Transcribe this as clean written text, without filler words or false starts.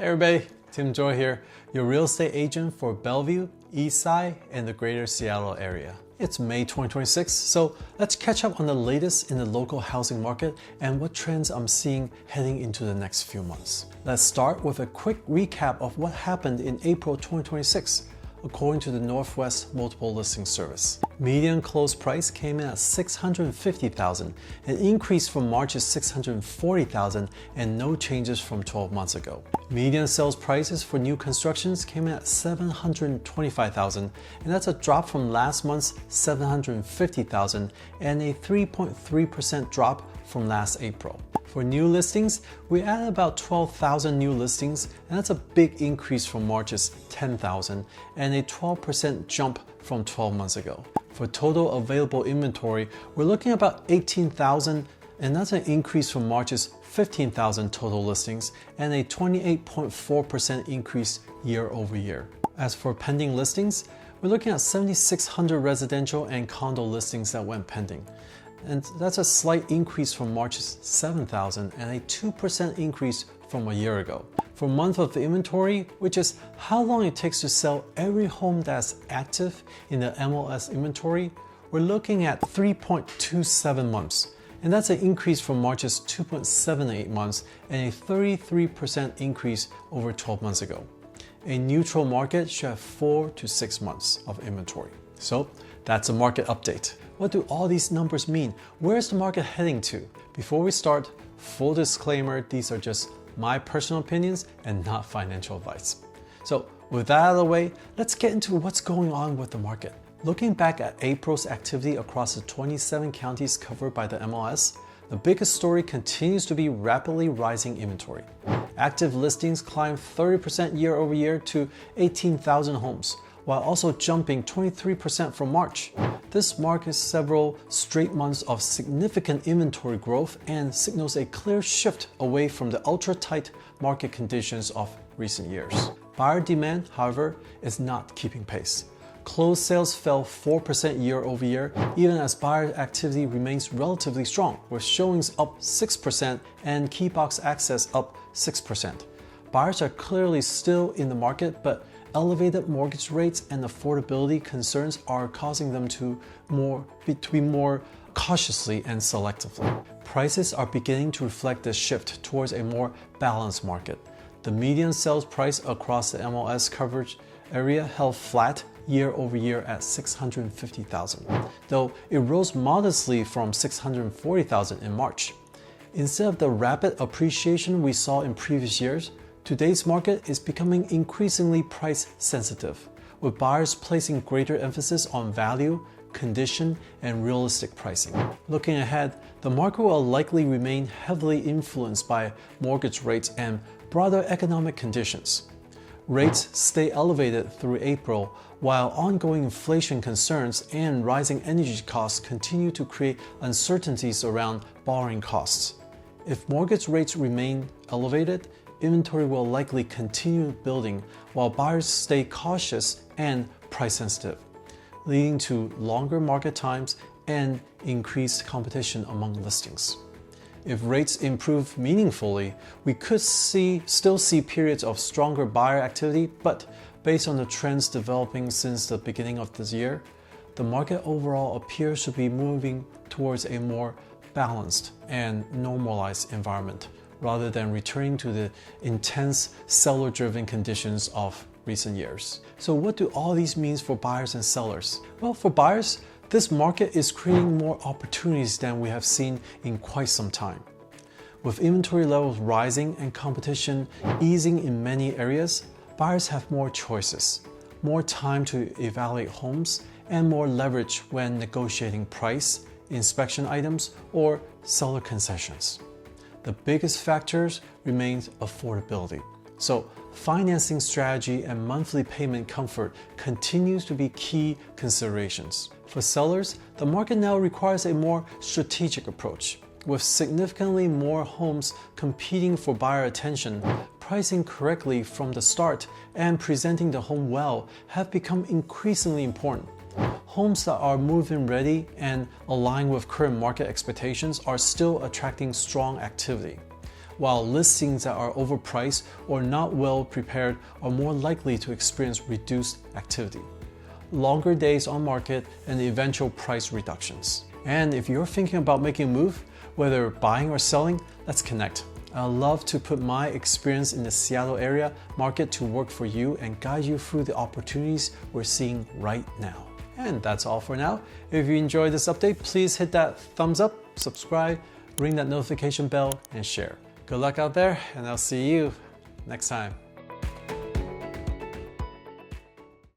Hey everybody, Tim Joy here, your real estate agent for Bellevue, Eastside, and the greater Seattle area. It's May 2026, so let's catch up on the latest in the local housing market and what trends I'm seeing heading into the next few months. Let's start with a quick recap of what happened in April 2026. According to the Northwest Multiple Listing Service, median close price came in at $650,000, an increase from March's $640,000 and no changes from 12 months ago. Median sales prices for new constructions came in at $725,000, and that's a drop from last month's $750,000 and a 3.3% drop from last April. For new listings, we added about 12,000 new listings, and that's a big increase from March's 10,000 and a 12% jump from 12 months ago. For total available inventory, we're looking at about 18,000, and that's an increase from March's 15,000 total listings and a 28.4% increase year over year. As for pending listings, we're looking at 7,600 residential and condo listings that went pending. And that's a slight increase from March's 7,000 and a 2% increase from a year ago. For month of the inventory, which is how long it takes to sell every home that's active in the MLS inventory, we're looking at 3.27 months. And that's an increase from March's 2.78 months and a 33% increase over 12 months ago. A neutral market should have 4 to 6 months of inventory. So that's a market update. What do all these numbers mean? Where's the market heading to? Before we start, full disclaimer, these are just my personal opinions and not financial advice. So with that out of the way, let's get into what's going on with the market. Looking back at April's activity across the 27 counties covered by the MLS, the biggest story continues to be rapidly rising inventory. Active listings climbed 30% year over year to 18,000 homes, while also jumping 23% from March. This marks several straight months of significant inventory growth and signals a clear shift away from the ultra-tight market conditions of recent years. Buyer demand, however, is not keeping pace. Closed sales fell 4% year over year, even as buyer activity remains relatively strong, with showings up 6% and key box access up 6%. Buyers are clearly still in the market, but elevated mortgage rates and affordability concerns are causing them to be more cautiously and selectively. Prices are beginning to reflect this shift towards a more balanced market. The median sales price across the MLS coverage area held flat year over year at $650,000, though it rose modestly from $640,000 in March. Instead of the rapid appreciation we saw in previous years, today's market is becoming increasingly price sensitive, with buyers placing greater emphasis on value, condition, and realistic pricing. Looking ahead, the market will likely remain heavily influenced by mortgage rates and broader economic conditions. Rates stay elevated through April, while ongoing inflation concerns and rising energy costs continue to create uncertainties around borrowing costs. If mortgage rates remain elevated, inventory will likely continue building while buyers stay cautious and price sensitive, leading to longer market times and increased competition among listings. If rates improve meaningfully, we could still see periods of stronger buyer activity, but based on the trends developing since the beginning of this year, the market overall appears to be moving towards a more balanced and normalized environment, rather than returning to the intense seller-driven conditions of recent years. So what do all these mean for buyers and sellers? Well, for buyers, this market is creating more opportunities than we have seen in quite some time. With inventory levels rising and competition easing in many areas, buyers have more choices, more time to evaluate homes, and more leverage when negotiating price, inspection items, or seller concessions. The biggest factors remain affordability. So financing strategy and monthly payment comfort continues to be key considerations. For sellers, the market now requires a more strategic approach. With significantly more homes competing for buyer attention, pricing correctly from the start and presenting the home well have become increasingly important. Homes that are move-in ready and align with current market expectations are still attracting strong activity, while listings that are overpriced or not well prepared are more likely to experience reduced activity, longer days on market, and the eventual price reductions. And if you're thinking about making a move, whether buying or selling, let's connect. I'd love to put my experience in the Seattle area market to work for you and guide you through the opportunities we're seeing right now. And that's all for now. If you enjoyed this update, please hit that thumbs up, subscribe, ring that notification bell, and share. Good luck out there, and I'll see you next time.